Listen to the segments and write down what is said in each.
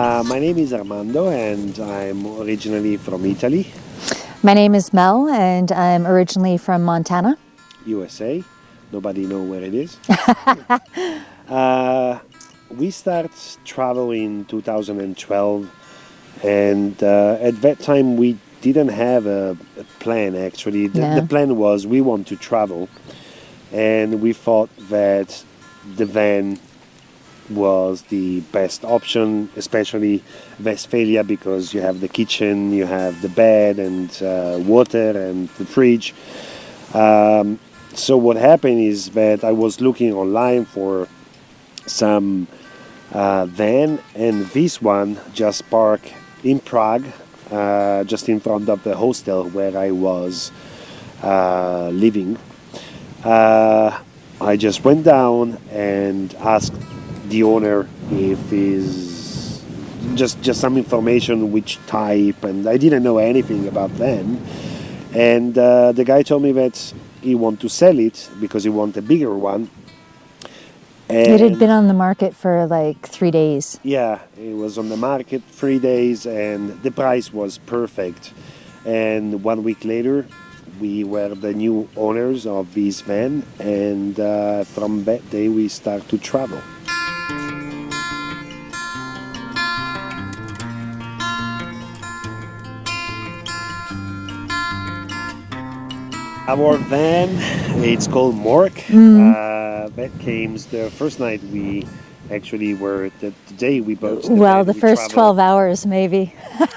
My name is Armando and I'm originally from Italy, My name is Mel and I'm originally from Montana. USA. Nobody know where it is. We start travel in 2012 and at that time we didn't have a plan actually. The plan was we want to travel and we thought that the van was the best option, especially Westfalia, because you have the kitchen, you have the bed and water and the fridge. So what happened is that I was looking online for some van, and this one just parked in Prague, just in front of the hostel where I was living. I just went down and asked the owner if is just some information, which type, and I didn't know anything about them. And the guy told me that he want to sell it because he want a bigger one. And It had been on the market for like 3 days. yeah, it was on the market 3 days, and the price was perfect. And 1 week later, we were the new owners of this van, and from that day we start to travel. Our van, it's called Mork. That came the first night we actually were, the day we bought the Well, van, the we first traveled- 12 hours maybe.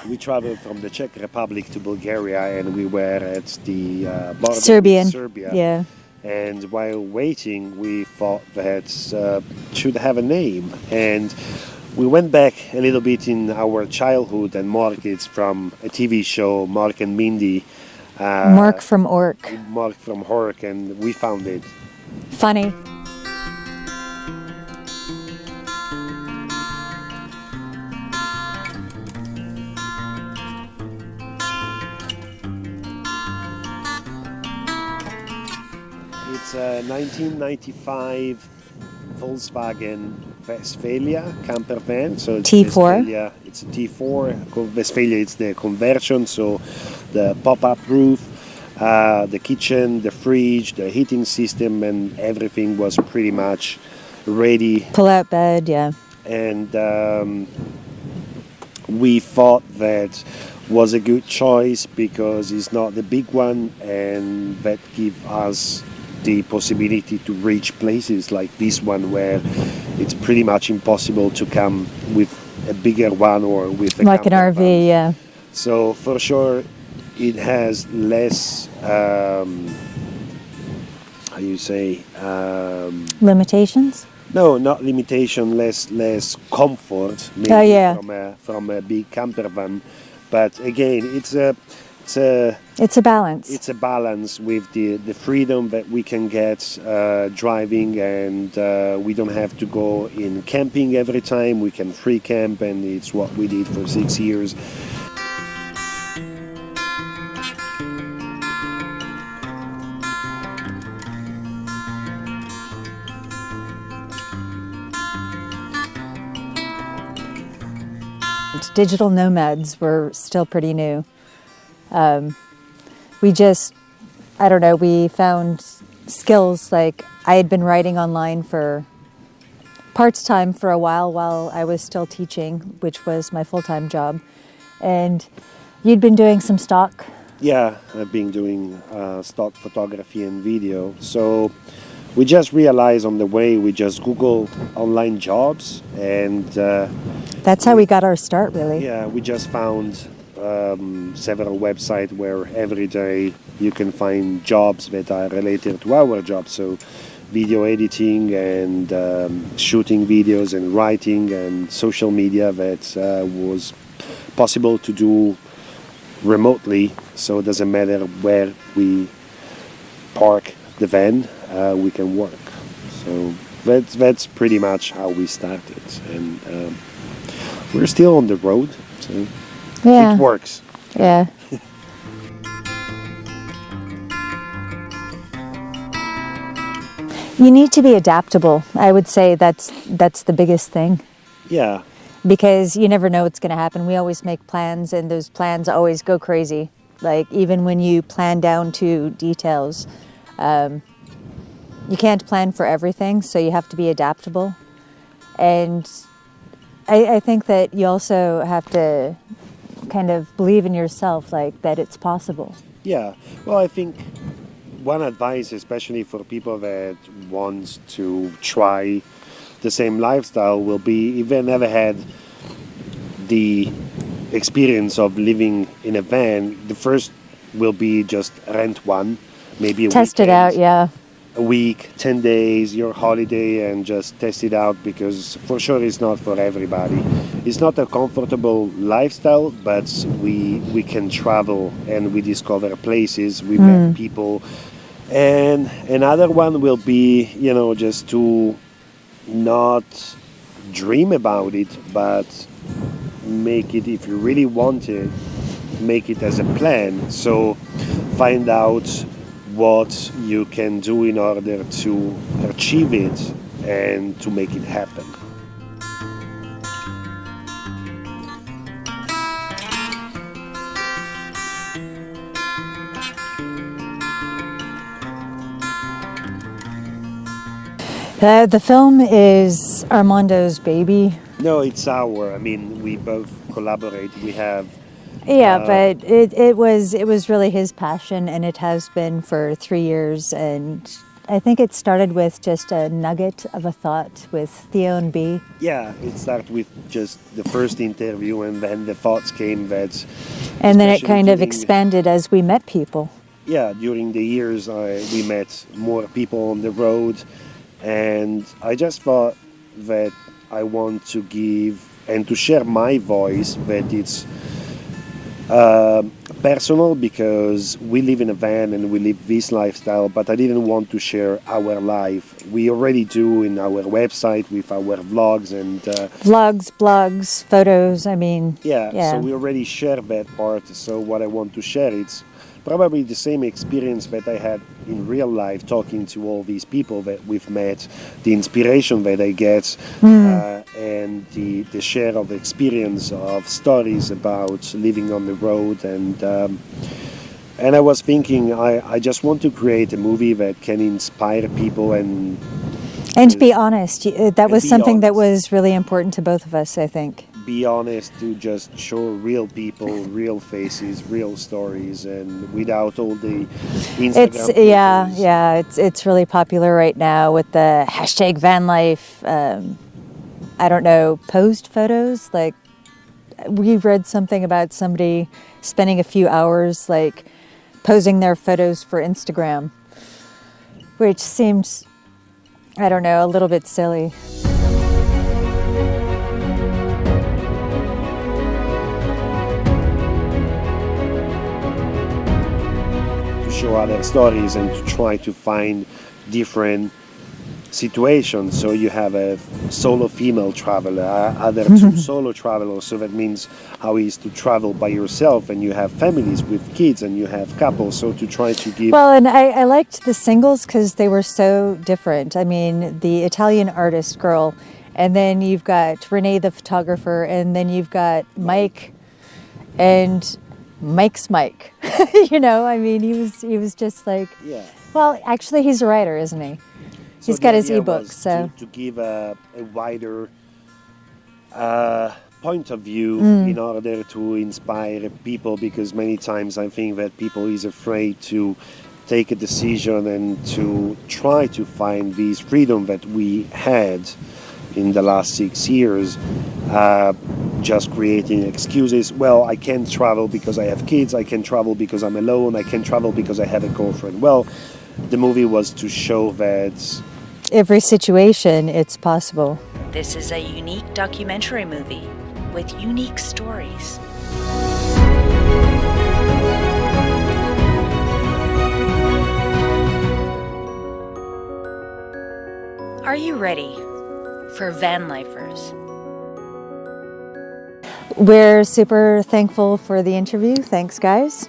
We traveled from the Czech Republic to Bulgaria, and we were at the border Serbian. with Serbia. Yeah. And while waiting, we thought that should have a name. And we went back a little bit in our childhood, and Mark is from a TV show, Mark and Mindy. Mork from Ork. Mark from Hork, and we found it. Funny. It's a 1995 Volkswagen Westfalia camper van. So it's T4. Westfalia, it's a T4. Westfalia, it's the conversion, so the pop-up roof, the kitchen, the fridge, the heating system, and everything was pretty much ready. Pull-out bed, yeah. And we thought that was a good choice because it's not the big one, and that give us the possibility to reach places like this one where it's pretty much impossible to come with a bigger one or with a Like an camper RV, van. yeah. So for sure it has less how you say Limitations? no, not limitation, less comfort maybe Oh, yeah. from a big camper van. But again, it's a balance. It's a balance with the freedom that we can get driving, and we don't have to go in camping every time. We can free camp, and it's what we did for 6 years. Digital nomads were still pretty new. We found skills, like I had been writing online for part-time for a while I was still teaching, which was my full-time job. And you'd been doing some stock. Yeah, I've been doing stock photography and video. So we just realized on the way, we just Google online jobs, and That's how we got our start, really. yeah, we just found several websites where every day you can find jobs that are related to our job. So video editing and shooting videos and writing and social media that was possible to do remotely. So it doesn't matter where we park the van, we can work. So that's pretty much how we started, and we're still on the road, so Yeah. it works. Yeah. You need to be adaptable. I would say that's the biggest thing. Yeah, because you never know what's going to happen. We always make plans, and those plans always go crazy. Like, even when you plan down to details, you can't plan for everything, so you have to be adaptable. And I think that you also have to kind of believe in yourself, like, that it's possible. Yeah, well, I think one advice, especially for people that want to try the same lifestyle, will be, if they never had the experience of living in a van, the first will be just rent one, maybe a Test it weekend, out, yeah. a week, 10 days, your holiday, and just test it out, because for sure it's not for everybody. It's not a comfortable lifestyle, but we can travel and we discover places, we met people. And another one will be, just to not dream about it, but make it, if you really want it, make it as a plan. So find out what you can do in order to achieve it and to make it happen. The film is Armando's baby. No, it's we both collaborate. We have. Yeah, but it was really his passion, and it has been for 3 years. And I think it started with just a nugget of a thought with Theo and B. Yeah, it started with just the first interview, and then the thoughts came that. And then it kind of expanded as we met people. Yeah, during the years we met more people on the road, and I just thought that I want to give and to share my voice, that it's personal, because we live in a van and we live this lifestyle, but I didn't want to share our life. We already do in our website with our vlogs and vlogs, blogs, photos. So we already share that part. So what I want to share, it's probably the same experience that I had in real life, talking to all these people that we've met, the inspiration that I get, and the share of experience of stories about living on the road. And I was thinking, I just want to create a movie that can inspire people and to be honest. That was something that was really important to both of us, I think. Be honest, to just show real people, real faces, real stories, and without all the Instagram filters. It's really popular right now with the hashtag van life. I don't know, posed photos. Like, we read something about somebody spending a few hours like posing their photos for Instagram, which seems, I don't know, a little bit silly. Show other stories and to try to find different situations. So you have a solo female traveler, other two solo travelers, so that means how it is to travel by yourself, and you have families with kids and you have couples, so to try to give... Well, and I liked the singles because they were so different. I mean, the Italian artist girl, and then you've got Renee the photographer, and then you've got Mike, and Mike's Mike. He was just like, well, actually he's a writer, isn't he? So he's got his ebooks, so to give a wider point of view in order to inspire people, because many times I think that people is afraid to take a decision and to try to find this freedom that we had in the last 6 years, just creating excuses. Well, I can't travel because I have kids, I can't travel because I'm alone, I can't travel because I have a girlfriend. Well, the movie was to show that every situation, it's possible. This is a unique documentary movie with unique stories. Are you ready for Vanlifers? We're super thankful for the interview. Thanks, guys.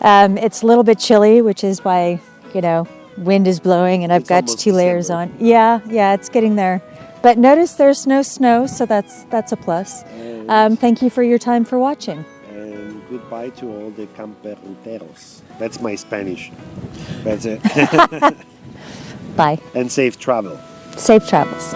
It's a little bit chilly, which is why, wind is blowing and I've got 2 layers on. Yeah, it's getting there. But notice there's no snow, so that's a plus. Thank you for your time for watching. And goodbye to all the camperuteros. That's my Spanish. That's it. Bye. And safe travel. Safe travels.